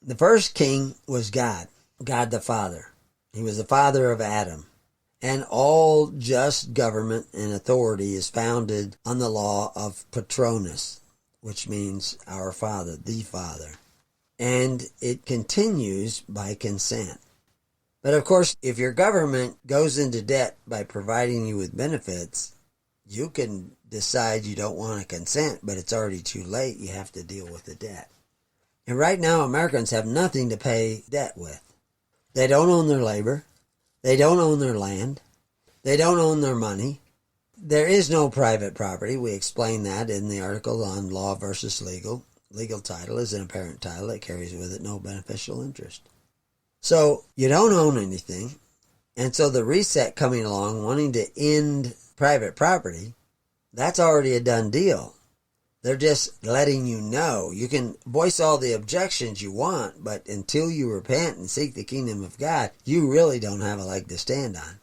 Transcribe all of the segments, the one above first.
The first king was God, God the Father. He was the father of Adam. And all just government and authority is founded on the law of Patronus, which means our Father, the Father. And it continues by consent. But of course, if your government goes into debt by providing you with benefits, you can decide you don't want to consent, but it's already too late. You have to deal with the debt. And right now, Americans have nothing to pay debt with. They don't own their labor. They don't own their land. They don't own their money. There is no private property. We explain that in the article on law versus legal. Legal title is an apparent title that carries with it no beneficial interest. So you don't own anything. And so the reset coming along, wanting to end private property, that's already a done deal. They're just letting you know. You can voice all the objections you want, but until you repent and seek the kingdom of God, you really don't have a leg to stand on.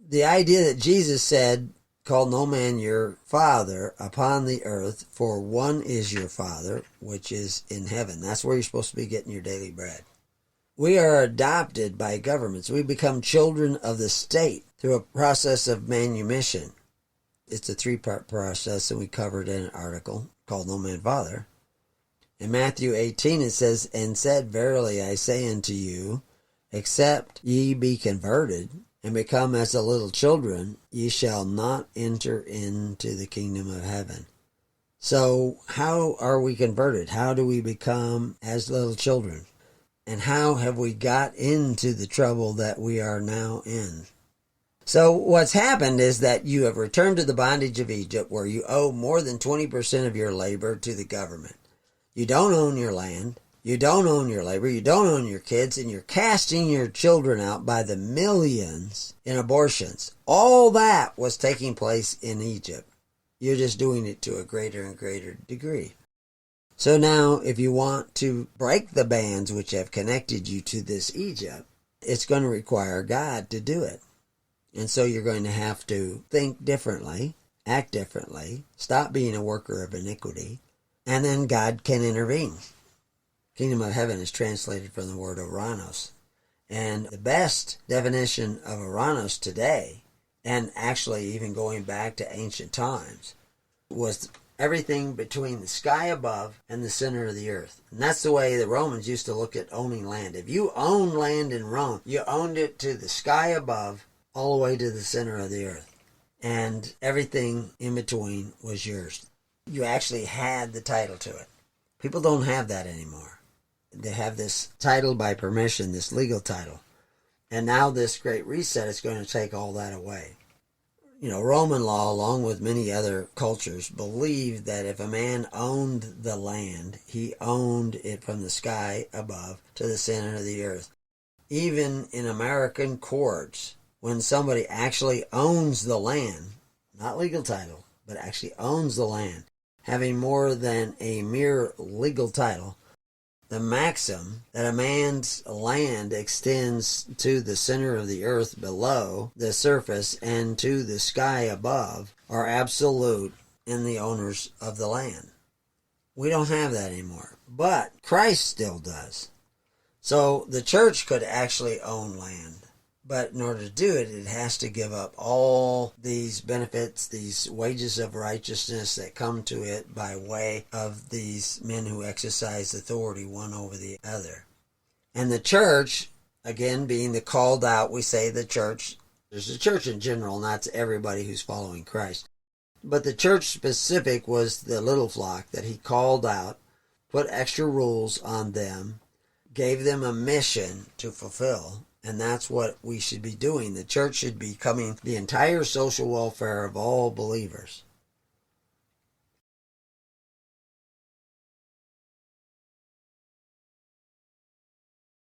The idea that Jesus said, "Call no man your father upon the earth, for one is your Father, which is in heaven." That's where you're supposed to be getting your daily bread. We are adopted by governments. We become children of the state through a process of manumission. It's a three-part process, and we covered in an article called No Man Father. In Matthew 18 it says, "And said, Verily I say unto you, except ye be converted, and become as the little children, ye shall not enter into the kingdom of heaven." So how are we converted? How do we become as little children? And how have we got into the trouble that we are now in? So what's happened is that you have returned to the bondage of Egypt, where you owe more than 20% of your labor to the government. You don't own your land. You don't own your labor. You don't own your kids. And you're casting your children out by the millions in abortions. All that was taking place in Egypt. You're just doing it to a greater and greater degree. So now, if you want to break the bands which have connected you to this Egypt, it's going to require God to do it. And so you're going to have to think differently, act differently, stop being a worker of iniquity, and then God can intervene. Kingdom of heaven is translated from the word Oranos. And the best definition of Oranos today, and actually even going back to ancient times, was everything between the sky above and the center of the earth. And that's the way the Romans used to look at owning land. If you owned land in Rome, you owned it to the sky above all the way to the center of the earth. And everything in between was yours. You actually had the title to it. People don't have that anymore. They have this title by permission, this legal title. And now this great reset is going to take all that away. You know, Roman law, along with many other cultures, believed that if a man owned the land, he owned it from the sky above to the center of the earth. Even in American courts, when somebody actually owns the land, not legal title, but actually owns the land, having more than a mere legal title, the maxim that a man's land extends to the center of the earth below the surface and to the sky above are absolute in the owners of the land. We don't have that anymore, but Christ still does. So the church could actually own land. But in order to do it, it has to give up all these benefits, these wages of righteousness that come to it by way of these men who exercise authority one over the other. And the church, again, being the called out, we say the church, there's a church in general, not everybody who's following Christ. But the church specific was the little flock that he called out, put extra rules on them, gave them a mission to fulfill. And that's what we should be doing. The church should be becoming the entire social welfare of all believers.